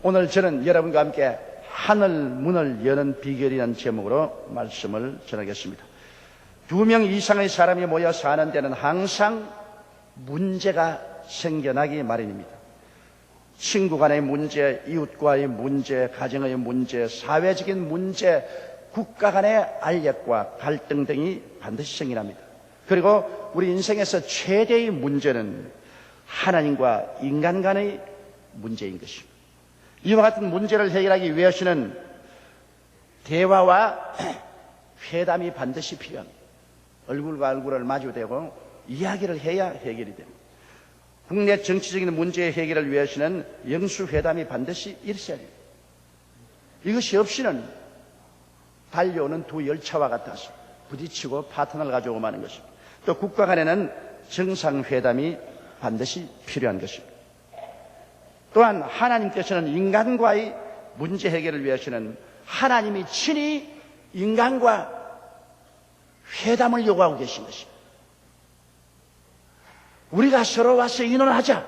오늘 저는 여러분과 함께 하늘 문을 여는 비결이라는 제목으로 말씀을 전하겠습니다. 2명 이상의 사람이 모여 사는 데는 항상 문제가 생겨나기 마련입니다. 친구 간의 문제, 이웃과의 문제, 가정의 문제, 사회적인 문제, 국가 간의 알력과 갈등 등이 반드시 생겨납니다. 그리고 우리 인생에서 최대의 문제는 하나님과 인간 간의 문제인 것입니다. 이와 같은 문제를 해결하기 위해서는 대화와 회담이 반드시 필요합니다. 얼굴과 얼굴을 마주대고 이야기를 해야 해결이 됩니다. 국내 정치적인 문제의 해결을 위해서는 영수회담이 반드시 있어야 됩니다. 이것이 없이는 달려오는 두 열차와 같아서 부딪히고 파탄을 가져오고 마는 것입니다. 또 국가 간에는 정상회담이 반드시 필요한 것입니다. 또한 하나님께서는 인간과의 문제 해결을 위해서는 하나님이 친히 인간과 회담을 요구하고 계신 것입니다. 우리가 서로 와서 의논하자.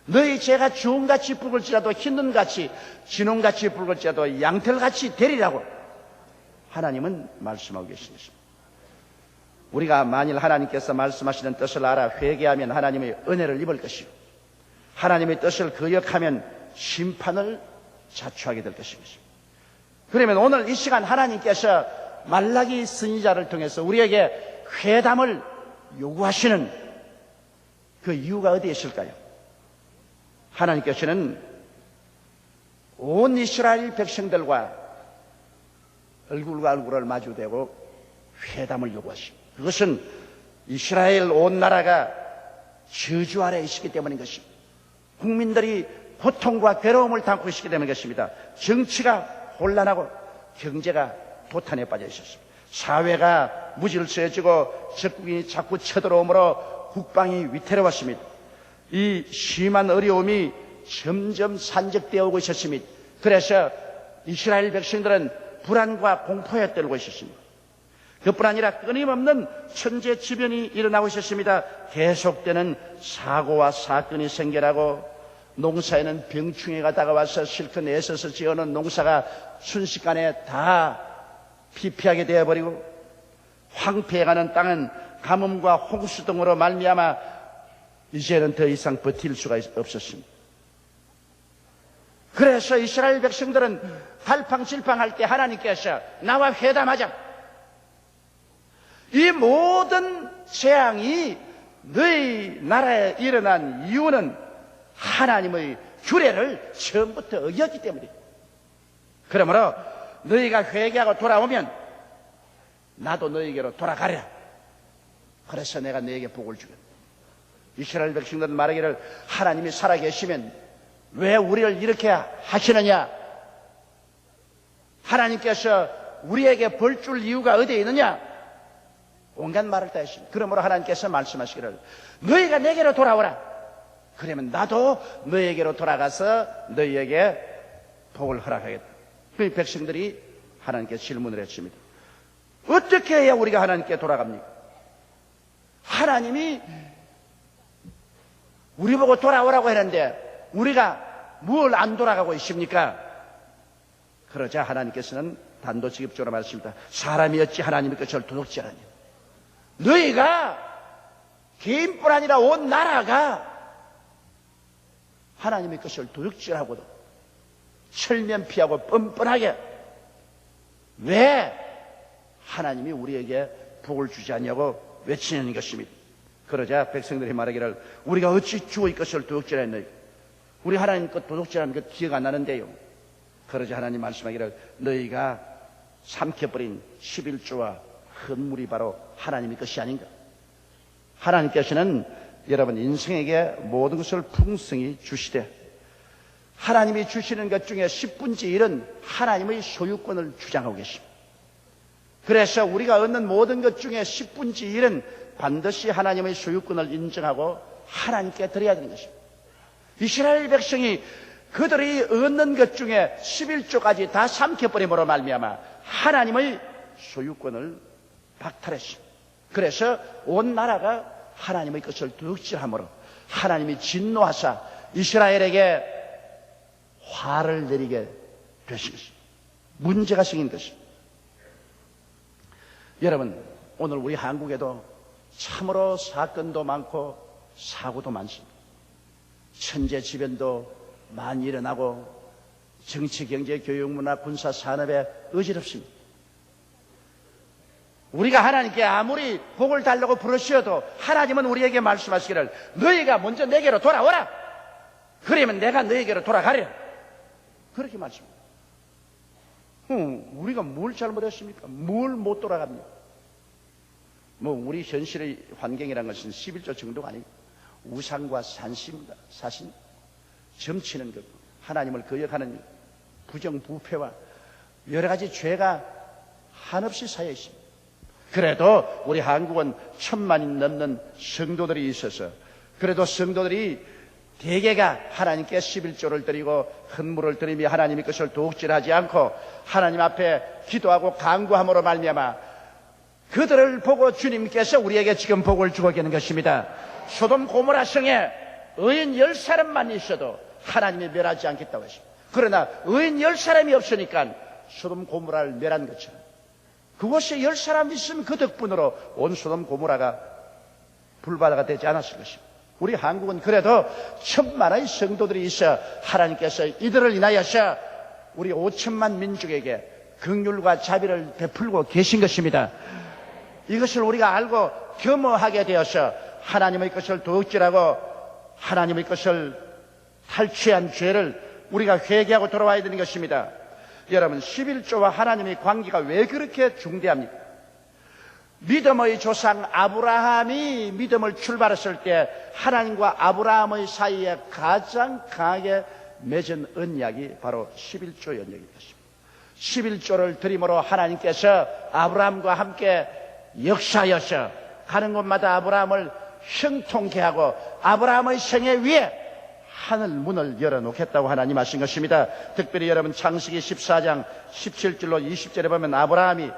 너희 죄가 주홍같이 붉을지라도 흰눈같이 진홍같이 붉을지라도 양털같이 되리라고 하나님은 말씀하고 계신 것입니다. 우리가 만일 하나님께서 말씀하시는 뜻을 알아 회개하면 하나님의 은혜를 입을 것이고 하나님의 뜻을 거역하면 심판을 자초하게 될 것입니다. 그러면 오늘 이 시간 하나님께서 말라기 선지자를 통해서 우리에게 회담을 요구하시는 그 이유가 어디에 있을까요? 하나님께서는 온 이스라엘 백성들과 얼굴과 얼굴을 마주대고 회담을 요구하십니다. 그것은 이스라엘 온 나라가 저주 아래에 있기 때문인 것입니다. 국민들이 고통과 괴로움을 당하고 있기 때문인 것입니다. 정치가 혼란하고 경제가 도탄에 빠져 있었습니다. 사회가 무질서해지고 적국인이 자꾸 쳐들어오므로 국방이 위태로웠습니다. 이 심한 어려움이 점점 산적되어 오고 있었습니다. 그래서 이스라엘 백성들은 불안과 공포에 떨고 있었습니다. 그뿐 아니라 끊임없는 천재지변이 일어나고 있었습니다. 계속되는 사고와 사건이 생겨나고 농사에는 병충해가 다가와서 실컷 애써서 지어놓은 농사가 순식간에 다 피폐하게 되어버리고 황폐해가는 땅은 가뭄과 홍수 등으로 말미암아 이제는 더 이상 버틸 수가 없었습니다. 그래서 이스라엘 백성들은 갈팡질팡할 때 하나님께서 나와 회담하자. 이 모든 재앙이 너희 나라에 일어난 이유는 하나님의 규례를 처음부터 어겼기 때문이에요. 그러므로 너희가 회개하고 돌아오면 나도 너희에게로 돌아가랴. 그래서 내가 너희에게 복을 주겠다. 이스라엘 백성들은 말하기를 하나님이 살아계시면 왜 우리를 이렇게 하시느냐? 하나님께서 우리에게 벌 줄 이유가 어디에 있느냐? 온갖 말을 다 했습니다. 그러므로 하나님께서 말씀하시기를 너희가 내게로 돌아오라. 그러면 나도 너희에게로 돌아가서 너희에게 복을 허락하겠다. 그 백성들이 하나님께 질문을 했습니다. 어떻게 해야 우리가 하나님께 돌아갑니까? 하나님이 우리 보고 돌아오라고 했는데 우리가 뭘 안 돌아가고 있습니까? 그러자 하나님께서는 단도직입적으로 말씀합니다. 사람이 어찌 하나님의 것을 도둑질하니? 너희가 개인뿐 아니라 온 나라가 하나님의 것을 도둑질하고도 철면피하고 뻔뻔하게 왜 하나님이 우리에게 복을 주지 않냐고 외치는 것입니다. 그러자 백성들이 말하기를 우리가 어찌 주의 것을 도둑질했느냐? 우리 하나님 것 도둑질하는 것 기억 안 나는데요. 그러자 하나님 말씀하기를 너희가 삼켜버린 11조와 헌물이 바로 하나님의 것이 아닌가? 하나님께서는 여러분 인생에게 모든 것을 풍성히 주시되 하나님이 주시는 것 중에 10분의 1은 하나님의 소유권을 주장하고 계십니다. 그래서 우리가 얻는 모든 것 중에 10분의 1은 반드시 하나님의 소유권을 인정하고 하나님께 드려야 되는 것입니다. 이스라엘 백성이 그들이 얻는 것 중에 11조까지 다 삼켜버림으로 말미암아 하나님의 소유권을 박탈했습니다. 그래서 온 나라가 하나님의 것을 도둑질함으로 하나님이 진노하사 이스라엘에게 화를 내리게 되신 것입니다. 문제가 생긴 것입니다. 여러분, 오늘 우리 한국에도 참으로 사건도 많고 사고도 많습니다. 천재지변도 많이 일어나고 정치, 경제, 교육, 문화, 군사, 산업에 어지럽습니다. 우리가 하나님께 아무리 복을 달라고 부르셔도 하나님은 우리에게 말씀하시기를 너희가 먼저 내게로 돌아오라. 그러면 내가 너희에게로 돌아가리라. 그렇게 말씀합니다. 우리가 뭘 잘못했습니까? 뭘 못 돌아갑니까? 우리 현실의 환경이라는 것은 11조 정도가 아니고 우상과 산심입니다. 사신, 점치는 것, 하나님을 거역하는 부정부패와 여러 가지 죄가 한없이 쌓여 있습니다. 그래도 우리 한국은 1000만이 넘는 성도들이 있어서 그래도 성도들이 대개가 하나님께 11조를 드리고 헌물을 드리며 하나님의 것을 도둑질하지 않고 하나님 앞에 기도하고 간구함으로 말미암아 그들을 보고 주님께서 우리에게 지금 복을 주고 계는 것입니다. 소돔 고모라 성에 의인 10사람만 있어도 하나님이 멸하지 않겠다고 했습니다. 그러나 의인 10사람이 없으니까 소돔 고모라를 멸한 것처럼 그곳에 10사람이 있으면 그 덕분으로 온 소돔 고모라가 불바다가 되지 않았을 것입니다. 우리 한국은 그래도 1000만의 성도들이 있어 하나님께서 이들을 인하여서 우리 5천만 민족에게 긍휼과 자비를 베풀고 계신 것입니다. 이것을 우리가 알고 겸허하게 되어서 하나님의 것을 도둑질하고 하나님의 것을 탈취한 죄를 우리가 회개하고 돌아와야 되는 것입니다. 여러분, 11조와 하나님의 관계가 왜 그렇게 중대합니까? 믿음의 조상 아브라함이 믿음을 출발했을 때 하나님과 아브라함의 사이에 가장 강하게 맺은 언약이 바로 11조 언약인 것입니다. 11조를 드림으로 하나님께서 아브라함과 함께 역사하셔서 가는 곳마다 아브라함을 형통케 하고 아브라함의 생애 위에 하늘 문을 열어놓겠다고 하나님 하신 것입니다. 특별히 여러분 창세기 14장 17절로 20절에 보면 아브라함이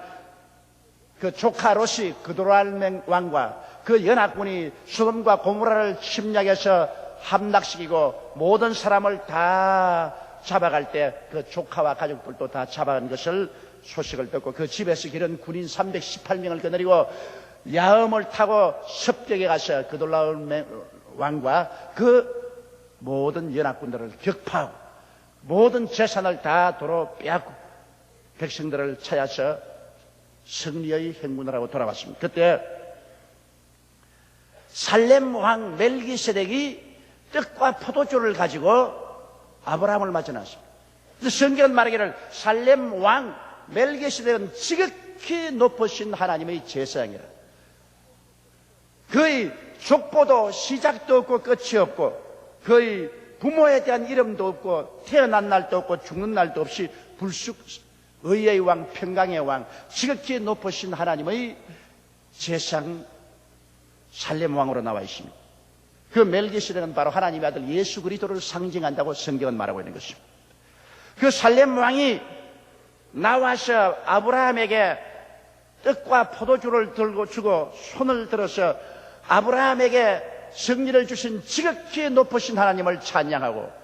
그 조카 롯이 그도랄 왕과 그 연합군이 소돔과 고모라를 침략해서 함락시키고 모든 사람을 다 잡아갈 때 그 조카와 가족들도 다 잡아간 것을 소식을 듣고 그 집에서 기른 군인 318명을 거느리고 야음을 타고 섭격에 가서 그도랄 왕과 그 모든 연합군들을 격파하고 모든 재산을 다 도로 빼앗고 백성들을 찾아서 승리의 행군을 하고 돌아왔습니다. 그때 살렘 왕 멜기세덱이 떡과 포도주를 가지고 아브라함을 맞아 나왔습니다. 성경은 말하기를 살렘 왕 멜기세덱은 지극히 높으신 하나님의 제사장이라. 그의 족보도 시작도 없고 끝이 없고 그의 부모에 대한 이름도 없고 태어난 날도 없고 죽는 날도 없이 불쑥 의의 왕, 평강의 왕, 지극히 높으신 하나님의 제사장 살렘 왕으로 나와 있습니다. 그 멜기세덱은 바로 하나님의 아들 예수 그리스도를 상징한다고 성경은 말하고 있는 것입니다. 그 살렘 왕이 나와서 아브라함에게 떡과 포도주를 들고 주고 손을 들어서 아브라함에게 승리를 주신 지극히 높으신 하나님을 찬양하고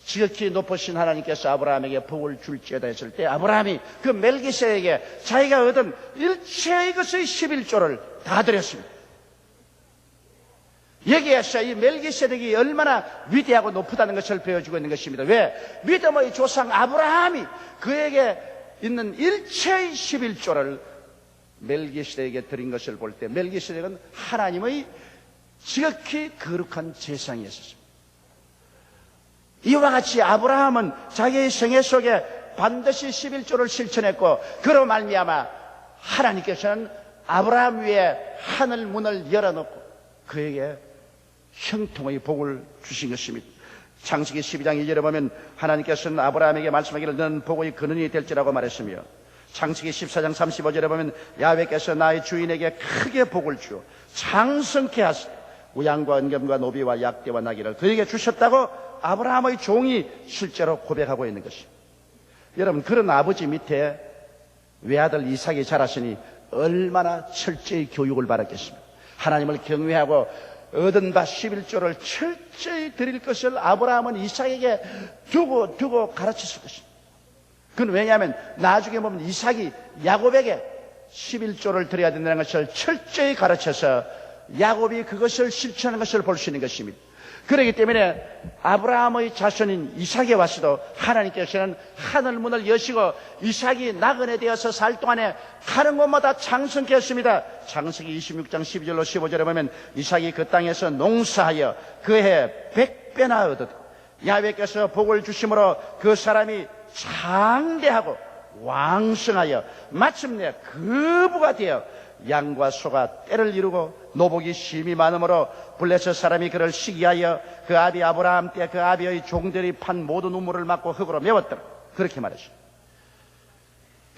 지극히 높으신 하나님께서 아브라함에게 복을 줄지어다 했을 때 아브라함이 그 멜기세덱에게 자기가 얻은 일체의 것의 11조를 다 드렸습니다. 여기에서 이 멜기세덱이 얼마나 위대하고 높다는 것을 배워주고 있는 것입니다. 왜? 믿음의 조상 아브라함이 그에게 있는 일체의 11조를 멜기세덱에게 드린 것을 볼 때 멜기세덱은 하나님의 지극히 거룩한 제사장이었습니다. 이와 같이 아브라함은 자기의 생애 속에 반드시 11조를 실천했고 그로 말미암아 하나님께서는 아브라함 위에 하늘 문을 열어놓고 그에게 형통의 복을 주신 것입니다. 창세기 12장 1절에 보면 하나님께서는 아브라함에게 말씀하기를 너는 복의 근원이 될지라고 말했으며 창세기 14장 35절에 보면 야훼께서 나의 주인에게 크게 복을 주어 장성케 하시되 우양과 은금과 노비와 약대와 나귀를 그에게 주셨다고 아브라함의 종이 실제로 고백하고 있는 것입니다. 여러분, 그런 아버지 밑에 외아들 이삭이 자랐으니 얼마나 철저히 교육을 받았겠습니까? 하나님을 경외하고 얻은 바 11조를 철저히 드릴 것을 아브라함은 이삭에게 두고 가르쳤을 것입니다. 그건 왜냐하면 나중에 보면 이삭이 야곱에게 11조를 드려야 된다는 것을 철저히 가르쳐서 야곱이 그것을 실천하는 것을 볼 수 있는 것입니다. 그렇기 때문에 아브라함의 자손인 이삭에 와서도 하나님께서는 하늘문을 여시고 이삭이 나그네 되어서 살 동안에 가는 곳마다 장성케 했습니다. 창세기 26장 12절로 15절에 보면 이삭이 그 땅에서 농사하여 그해 100배나 얻었고 야훼께서 복을 주심으로 그 사람이 장대하고 왕성하여 마침내 거부가 되어 양과 소가 떼를 이루고 노복이 심히 많으므로 블레셋 사람이 그를 시기하여 그 아비 아브라함 때 그 아비의 종들이 판 모든 우물을 막고 흙으로 메웠더라. 그렇게 말했어요.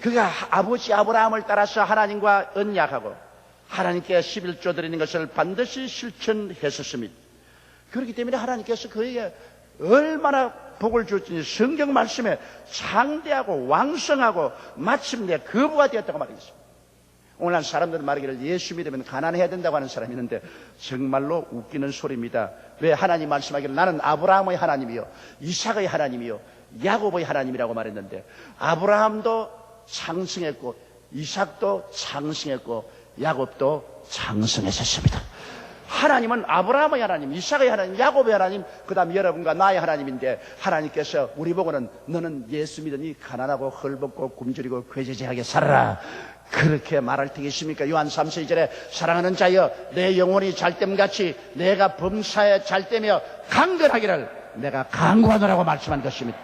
그가 아버지 아브라함을 따라서 하나님과 언약하고 하나님께 11조 드리는 것을 반드시 실천했었습니다. 그렇기 때문에 하나님께서 그에게 얼마나 복을 주었더니 성경 말씀에 장대하고 왕성하고 마침내 거부가 되었다고 말했습니다. 오늘날 사람들은 말하기를 예수 믿으면 가난해야 된다고 하는 사람이 있는데 정말로 웃기는 소리입니다. 왜 하나님 말씀하기를 나는 아브라함의 하나님이요 이삭의 하나님이요 야곱의 하나님이라고 말했는데 아브라함도 장성했고 이삭도 장성했고 야곱도 장성했었습니다. 하나님은 아브라함의 하나님, 이삭의 하나님, 야곱의 하나님, 그 다음 여러분과 나의 하나님인데 하나님께서 우리 보고는 너는 예수 믿으니 가난하고 헐벗고 굶주리고 괴제제하게 살아라. 그렇게 말할 테겠습니까? 요한 3서 2절에 사랑하는 자여 내 영혼이 잘됨같이 내가 범사에 잘되며 강건하기를 내가 강구하노라고 말씀한 것입니다.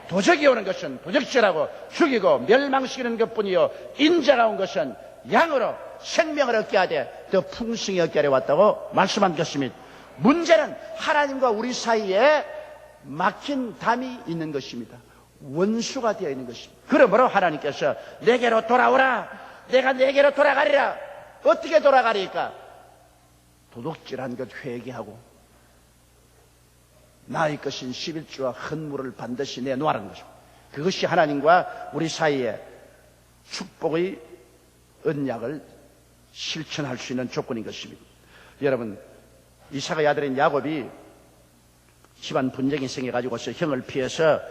도적이 오는 것은 도적질하고 죽이고 멸망시키는 것뿐이요 인자가 온 것은 양으로 생명을 얻게 하되 더 풍성히 얻게 하려 왔다고 말씀한 것입니다. 문제는 하나님과 우리 사이에 막힌 담이 있는 것입니다. 원수가 되어 있는 것입니다. 그러므로 하나님께서 내게로 돌아오라. 내가 내게로 돌아가리라. 어떻게 돌아가리까? 도둑질한 것 회개하고 나의 것인 11조와 헌물을 반드시 내놓으라는 것입니다. 그것이 하나님과 우리 사이에 축복의 언약을 실천할 수 있는 조건인 것입니다. 여러분, 이삭의 아들인 야곱이 집안 분쟁이 생겨가지고서 형을 피해서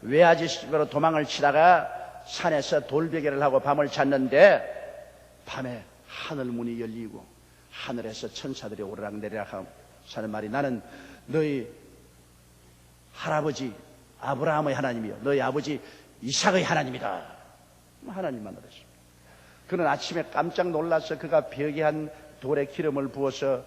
외아지 집으로 도망을 치다가 산에서 돌베개를 하고 밤을 잤는데 밤에 하늘 문이 열리고 하늘에서 천사들이 오르락내리락 하는 말이 나는 너희 할아버지 아브라함의 하나님이요 너희 아버지 이삭의 하나님이다. 하나님만 그랬습니다. 그는 아침에 깜짝 놀라서 그가 벽에 한 돌에 기름을 부어서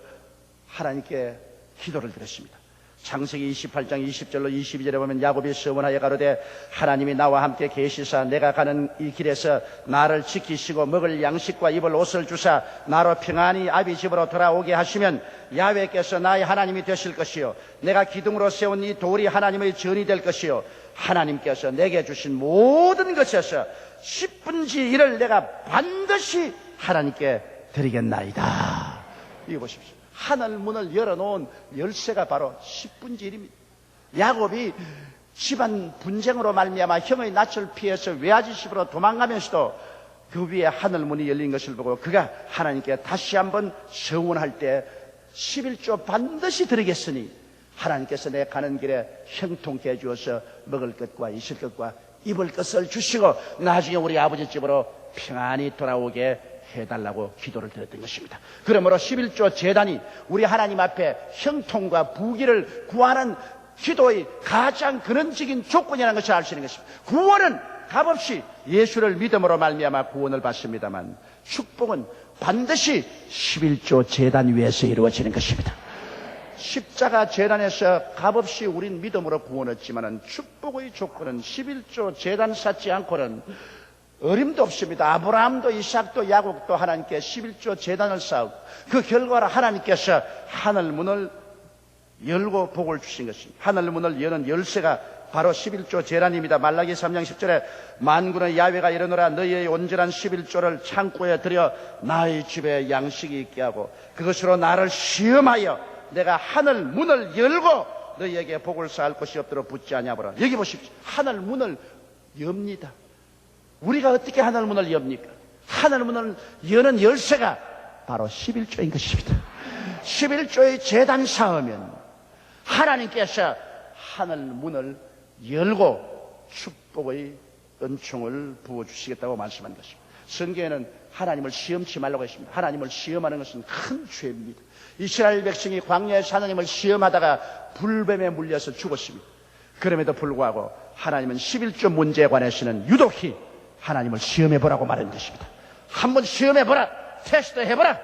하나님께 기도를 드렸습니다. 창세기 28장 20절로 22절에 보면 야곱이 서원하여 가로되 하나님이 나와 함께 계시사 내가 가는 이 길에서 나를 지키시고 먹을 양식과 입을 옷을 주사 나로 평안히 아비 집으로 돌아오게 하시면 야훼께서 나의 하나님이 되실 것이요 내가 기둥으로 세운 이 돌이 하나님의 전이 될 것이요 하나님께서 내게 주신 모든 것에서 10분의 1을 내가 반드시 하나님께 드리겠나이다. 이거 보십시오. 하늘 문을 열어놓은 열쇠가 바로 10분의 1입니다. 야곱이 집안 분쟁으로 말미암아 형의 낯을 피해서 외아지 집으로 도망가면서도 그 위에 하늘 문이 열린 것을 보고 그가 하나님께 다시 한번 서원할 때 11조 반드시 드리겠으니 하나님께서 내 가는 길에 형통케 해주어서 먹을 것과 있을 것과 입을 것을 주시고 나중에 우리 아버지 집으로 평안히 돌아오게 해달라고 기도를 드렸던 것입니다. 그러므로 11조 제단이 우리 하나님 앞에 형통과 부귀를 구하는 기도의 가장 근원적인 조건이라는 것을 알 수 있는 것입니다. 구원은 값없이 예수를 믿음으로 말미암아 구원을 받습니다만 축복은 반드시 11조 제단 위에서 이루어지는 것입니다. 십자가 제단에서 값없이 우린 믿음으로 구원했지만 축복의 조건은 11조 제단 쌓지 않고는 어림도 없습니다. 아브라함도 이삭도 야곱도 하나님께 11조 제단을 쌓고 그 결과로 하나님께서 하늘문을 열고 복을 주신 것입니다. 하늘문을 여는 열쇠가 바로 11조 제단입니다. 말라기 3장 10절에 만군의 야훼가 이르노라 너희의 온전한 11조를 창고에 들여 나의 집에 양식이 있게 하고 그것으로 나를 시험하여 내가 하늘문을 열고 너희에게 복을 쌓을 것이 없도록 붙지 아니하보라. 여기 보십시오. 하늘문을 엽니다. 우리가 어떻게 하늘문을 엽니까? 하늘문을 여는 열쇠가 바로 11조인 것입니다. 11조의 제단 쌓으면 하나님께서 하늘 문을 열고 축복의 은총을 부어주시겠다고 말씀한 것입니다. 성경에는 하나님을 시험치 말라고 했습니다. 하나님을 시험하는 것은 큰 죄입니다. 이스라엘 백성이 광야에서 하나님을 시험하다가 불뱀에 물려서 죽었습니다. 그럼에도 불구하고 하나님은 11조 문제에 관해서는 유독히 하나님을 시험해보라고 말한 것입니다. 한번 시험해보라. 테스트해보라.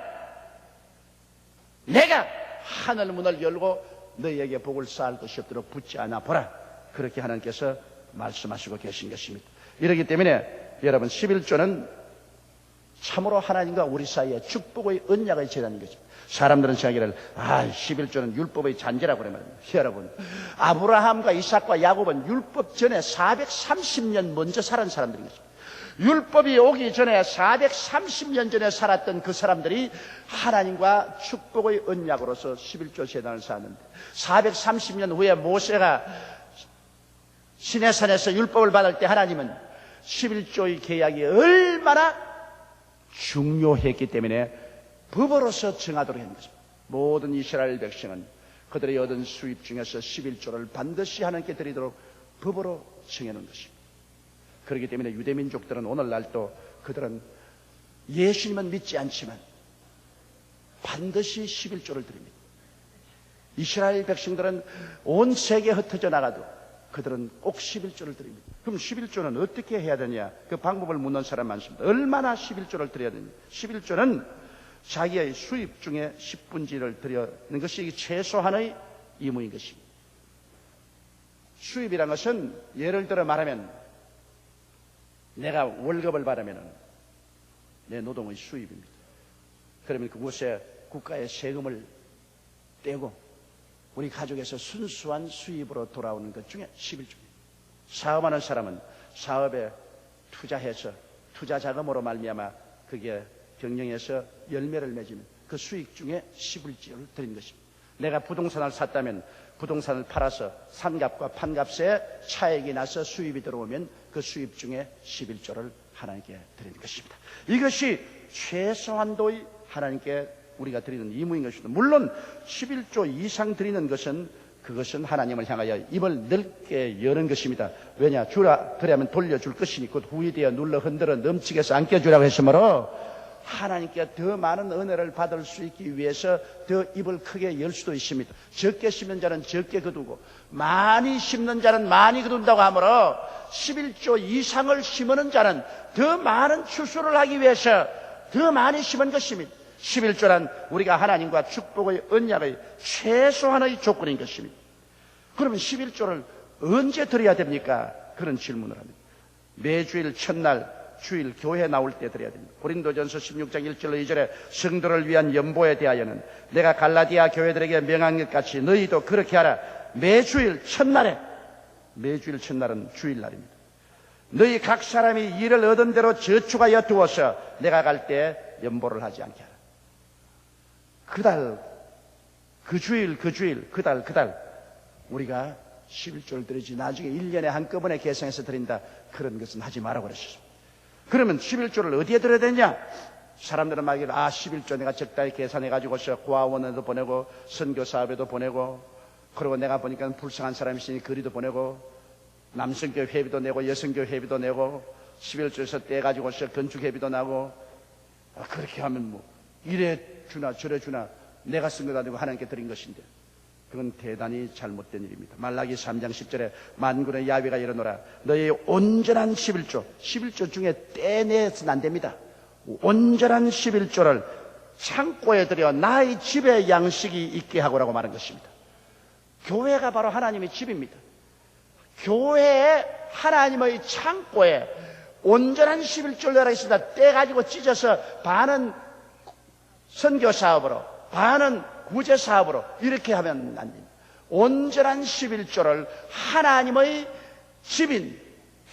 내가 하늘 문을 열고 너희에게 복을 쌓을 것이 없도록 붙지 않아 보라. 그렇게 하나님께서 말씀하시고 계신 것입니다. 이렇기 때문에 여러분 11조는 참으로 하나님과 우리 사이에 축복의 언약의 제단인 거죠. 사람들은 생각하기를 11조는 율법의 잔재라고 그래 말입니다. 여러분, 아브라함과 이삭과 야곱은 율법 전에 430년 먼저 살은 사람들인 것입니다. 율법이 오기 전에 430년 전에 살았던 그 사람들이 하나님과 축복의 언약으로서 11조 제단을 쌓았는데 430년 후에 모세가 시내산에서 율법을 받을 때 하나님은 11조의 계약이 얼마나 중요했기 때문에 법으로서 정하도록 한 것입니다. 모든 이스라엘 백성은 그들이 얻은 수입 중에서 11조를 반드시 하나님께 드리도록 법으로 정해놓은 것입니다. 그렇기 때문에 유대민족들은 오늘날도 그들은 예수님은 믿지 않지만 반드시 11조를 드립니다. 이스라엘 백성들은 온 세계에 흩어져 나가도 그들은 꼭 11조를 드립니다. 그럼 11조는 어떻게 해야 되냐? 그 방법을 묻는 사람 많습니다. 얼마나 11조를 드려야 되냐? 11조는 자기의 수입 중에 10분지를 드리는 것이 최소한의 의무인 것입니다. 수입이란 것은 예를 들어 말하면 내가 월급을 받으면 내 노동의 수입입니다. 그러면 그곳에 국가의 세금을 떼고 우리 가족에서 순수한 수입으로 돌아오는 것 중에 11조입니다. 사업하는 사람은 사업에 투자해서 투자 자금으로 말미암아 그게 경영에서 열매를 맺으면 그 수익 중에 11조를 드린 것입니다. 내가 부동산을 샀다면 부동산을 팔아서 산값과 판값에 차익이 나서 수입이 들어오면 그 수입 중에 11조를 하나님께 드리는 것입니다. 이것이 최소한도의 하나님께 우리가 드리는 의무인 것입니다. 물론 11조 이상 드리는 것은 그것은 하나님을 향하여 입을 넓게 여는 것입니다. 왜냐? 주라 그러면 돌려줄 것이니 곧 후이되어 눌러 흔들어 넘치게 해서 안겨주라고 했으므로 하나님께 더 많은 은혜를 받을 수 있기 위해서 더 입을 크게 열 수도 있습니다. 적게 심는 자는 적게 거두고 많이 심는 자는 많이 거둔다고 하므로 11조 이상을 심는 자는 더 많은 추수를 하기 위해서 더 많이 심은 것입니다. 11조란 우리가 하나님과 축복의 언약의 최소한의 조건인 것입니다. 그러면 11조를 언제 드려야 됩니까? 그런 질문을 합니다. 매주일 첫날 주일 교회 나올 때 드려야 됩니다. 고린도전서 16장 1절로 2절에 성도를 위한 연보에 대하여는 내가 갈라디아 교회들에게 명한 것 같이 너희도 그렇게 하라. 매주일 첫날에, 매주일 첫날은 주일날입니다. 너희 각 사람이 일을 얻은 대로 저축하여 두어서 내가 갈 때 연보를 하지 않게 하라. 그달, 그 주일, 그달 우리가 11조를 드리지 나중에 1년에 한꺼번에 계산해서 드린다. 그런 것은 하지 말라고 그랬습니다. 그러면 11조를 어디에 드려야 되냐? 사람들은 말하기를 11조 내가 적당히 계산해가지고서 고아원에도 보내고 선교사업에도 보내고 그리고 내가 보니까 불쌍한 사람이 있으니 거리도 보내고 남성교 회비도 내고 여성교 회비도 내고 11조에서 떼가지고서 건축회비도 나고 그렇게 하면 뭐 이래 주나 저래 주나 내가 쓴 것 아니고 하나님께 드린 것인데 그건 대단히 잘못된 일입니다. 말라기 3장 10절에 만군의 야훼가 이르노라 너희의 온전한 11조 중에 떼내서는 안 됩니다. 온전한 11조를 창고에 들여 나의 집에 양식이 있게 하고라고 말한 것입니다. 교회가 바로 하나님의 집입니다. 교회에 하나님의 창고에 온전한 11조를 넣으라 했습니다. 떼가지고 찢어서 반은 선교사업으로 반은 구제사업으로 이렇게 하면 안 됩니다. 온전한 11조를 하나님의 집인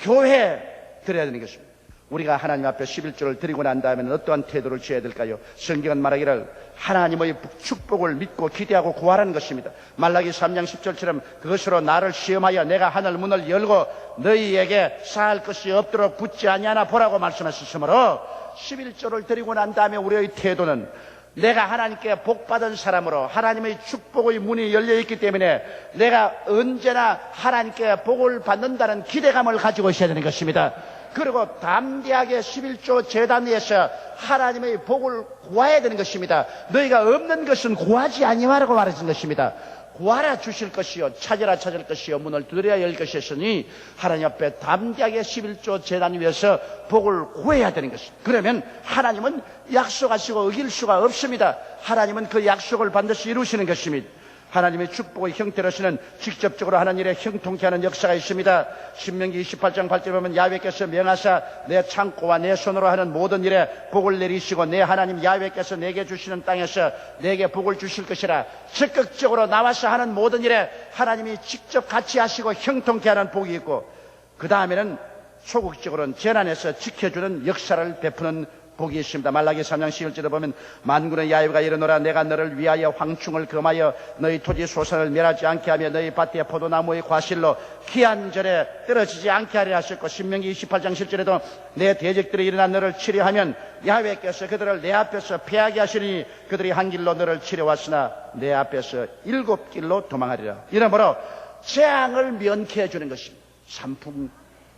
교회에 드려야 되는 것입니다. 우리가 하나님 앞에 11조를 드리고 난 다음에는 어떠한 태도를 취해야 될까요? 성경은 말하기를 하나님의 축복을 믿고 기대하고 구하라는 것입니다. 말라기 3장 10절처럼 그것으로 나를 시험하여 내가 하늘 문을 열고 너희에게 쌓을 것이 없도록 붙지 아니하나 보라고 말씀하셨으므로 11조를 드리고 난 다음에 우리의 태도는 내가 하나님께 복받은 사람으로 하나님의 축복의 문이 열려있기 때문에 내가 언제나 하나님께 복을 받는다는 기대감을 가지고 있어야 되는 것입니다. 그리고 담대하게 11조 제단위에서 하나님의 복을 구해야 되는 것입니다. 너희가 없는 것은 구하지 아니하라고 말하신 것입니다. 구하라 주실 것이요 찾으라 찾을 것이요 문을 두드려야 열 것이었으니 하나님 앞에 담대하게 11조 제단 위에서 복을 구해야 되는 것입니다. 그러면 하나님은 약속하시고 어길 수가 없습니다. 하나님은 그 약속을 반드시 이루시는 것입니다. 하나님의 축복의 형태로서는 직접적으로 하는 일에 형통케 하는 역사가 있습니다. 신명기 28장 8절에 보면 야훼께서 명하사 내 창고와 내 손으로 하는 모든 일에 복을 내리시고 내 하나님 야훼께서 내게 주시는 땅에서 내게 복을 주실 것이라. 적극적으로 나와서 하는 모든 일에 하나님이 직접 같이 하시고 형통케 하는 복이 있고, 그 다음에는 소극적으로는 재난에서 지켜주는 역사를 베푸는 복이 있습니다. 말라기 3장 11절에 보면 만군의 야훼가 이르노라 내가 너를 위하여 황충을 금하여 너희 토지 소산을 멸하지 않게 하며 너희 밭에 포도나무의 과실로 귀한 절에 떨어지지 않게 하리라 하셨고, 신명기 28장 10절에도 내 대적들이 일어나 너를 치려하면 야훼께서 그들을 내 앞에서 패하게 하시니 그들이 한 길로 너를 치려왔으나 내 앞에서 7길로 도망하리라. 이러므로 재앙을 면케해 주는 것입니다. 삼풍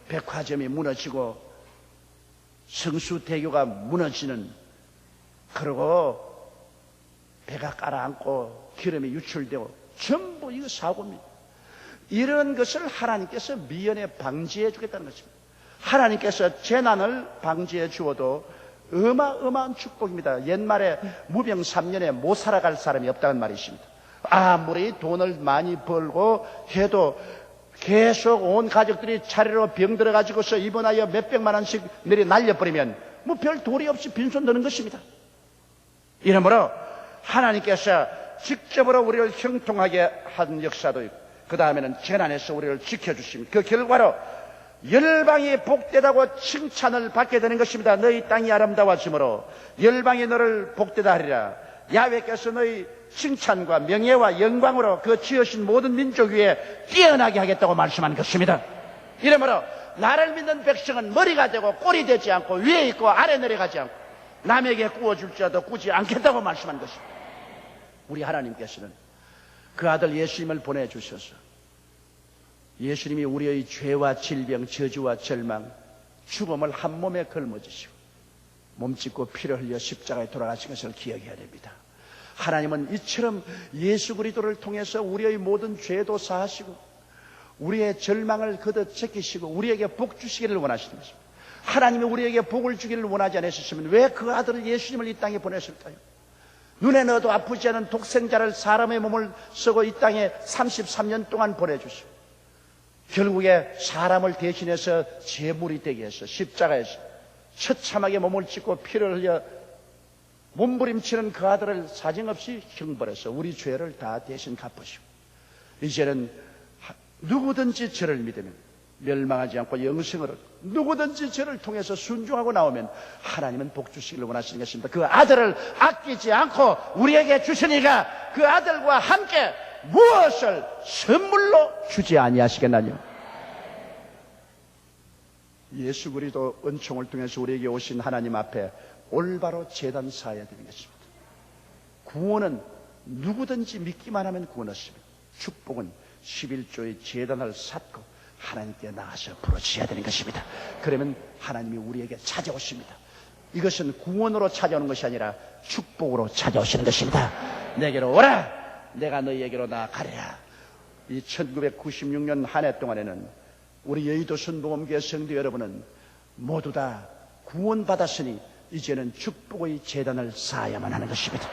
백화점이 무너지고 성수대교가 무너지는, 그리고 배가 가라앉고 기름이 유출되고 전부 이거 사고입니다. 이런 것을 하나님께서 미연에 방지해 주겠다는 것입니다. 하나님께서 재난을 방지해 주어도 어마어마한 축복입니다. 옛말에 무병 3년에 못 살아갈 사람이 없다는 말이 있습니다. 아무리 돈을 많이 벌고 해도 계속 온 가족들이 차례로 병 들어가지고서 입원하여 몇백만 원씩 내리 날려버리면 뭐 별 도리 없이 빈손 드는 것입니다. 이러므로 하나님께서 직접으로 우리를 형통하게 한 역사도 있고, 그 다음에는 재난에서 우리를 지켜주십니다. 그 결과로 열방이 복되다고 칭찬을 받게 되는 것입니다. 너희 땅이 아름다워지므로 열방이 너를 복되다 하리라. 야훼께서 너희 칭찬과 명예와 영광으로 그 지으신 모든 민족 위에 뛰어나게 하겠다고 말씀하는 것입니다. 이러므로 나를 믿는 백성은 머리가 되고 꼴이 되지 않고 위에 있고 아래 내려가지 않고 남에게 구워줄지라도 꾸지 않겠다고 말씀하는 것입니다. 우리 하나님께서는 그 아들 예수님을 보내주셔서 예수님이 우리의 죄와 질병, 저주와 절망, 죽음을 한 몸에 걸머지시고 몸짓고 피를 흘려 십자가에 돌아가신 것을 기억해야 됩니다. 하나님은 이처럼 예수 그리스도를 통해서 우리의 모든 죄도 사하시고 우리의 절망을 걷어 제끼시고 우리에게 복 주시기를 원하시는 것입니다. 하나님이 우리에게 복을 주기를 원하지 않으셨으면 왜 그 아들 예수님을 이 땅에 보냈을까요? 눈에 넣어도 아프지 않은 독생자를 사람의 몸을 쓰고 이 땅에 33년 동안 보내주시고 결국에 사람을 대신해서 제물이 되게 해서 십자가에서 처참하게 몸을 찢고 피를 흘려 몸부림치는 그 아들을 사정없이 형벌해서 우리 죄를 다 대신 갚으시고 이제는 누구든지 저를 믿으면 멸망하지 않고 영생을 얻고 누구든지 저를 통해서 순종하고 나오면 하나님은 복 주시기를 원하시는 것입니다. 그 아들을 아끼지 않고 우리에게 주시니까 그 아들과 함께 무엇을 선물로 주지 아니하시겠나요? 예수 그리스도 은총을 통해서 우리에게 오신 하나님 앞에 올바로 제단 쌓아야 되는 것입니다. 구원은 누구든지 믿기만 하면 구원 얻습니다. 축복은 11조의 제단을 쌓고 하나님께 나가서 부르셔야 되는 것입니다. 그러면 하나님이 우리에게 찾아오십니다. 이것은 구원으로 찾아오는 것이 아니라 축복으로 찾아오시는 것입니다. 내게로 오라, 내가 너희에게로 나아가리라. 이 1996년 한 해 동안에는 우리 여의도 순복음교회 성도 여러분은 모두 다 구원받았으니 이제는 축복의 제단을 쌓아야만 하는 것입니다.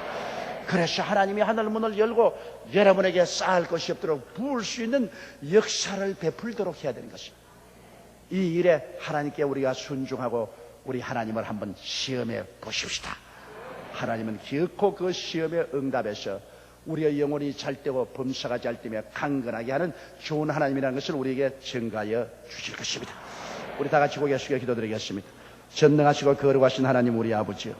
그래서 하나님이 하늘문을 열고 여러분에게 쌓을 것이 없도록 부을 수 있는 역사를 베풀도록 해야 되는 것입니다. 이 일에 하나님께 우리가 순종하고 우리 하나님을 한번 시험해 보십시다. 하나님은 기어코 그 시험에 응답해서 우리의 영혼이 잘되고 범사가 잘되며 강건하게 하는 좋은 하나님이라는 것을 우리에게 증가하여 주실 것입니다. 우리 다 같이 고개 숙여 기도드리겠습니다. 전능하시고 거룩하신 하나님 우리 아버지요,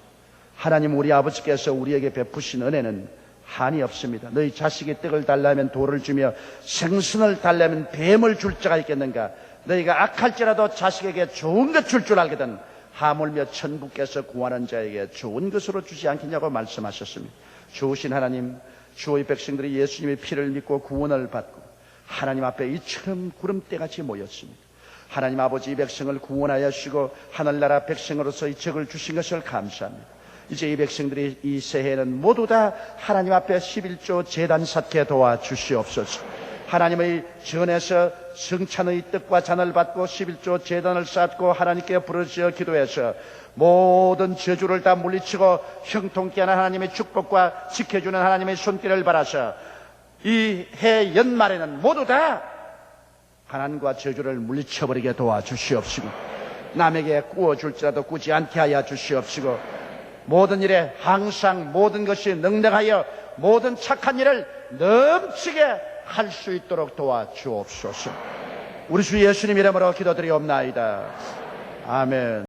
하나님 우리 아버지께서 우리에게 베푸신 은혜는 한이 없습니다. 너희 자식이 떡을 달라면 돌을 주며 생선을 달라면 뱀을 줄 자가 있겠는가? 너희가 악할지라도 자식에게 좋은 것 줄 알거든 하물며 천국께서 구하는 자에게 좋은 것으로 주지 않겠냐고 말씀하셨습니다. 좋으신 하나님, 주의 백성들이 예수님의 피를 믿고 구원을 받고 하나님 앞에 이처럼 구름대같이 모였습니다. 하나님 아버지 이 백성을 구원하여 주시고 하늘나라 백성으로서 이 적을 주신 것을 감사합니다. 이제 이 백성들이 이 새해에는 모두 다 하나님 앞에 11조 제단 쌓게 도와주시옵소서. 하나님의 전에서 성찬의 뜻과 잔을 받고 11조 제단을 쌓고 하나님께 부르짖어 기도해서 모든 저주를 다 물리치고 형통케 하는 하나님의 축복과 지켜주는 하나님의 손길을 바라서 이 해 연말에는 모두 다 가난과 저주를 물리쳐버리게 도와주시옵시고 남에게 꾸어줄지라도 꾸지 않게 하여 주시옵시고 모든 일에 항상 모든 것이 능력하여 모든 착한 일을 넘치게 할 수 있도록 도와주옵소서. 우리 주 예수님 이름으로 기도드리옵나이다. 아멘.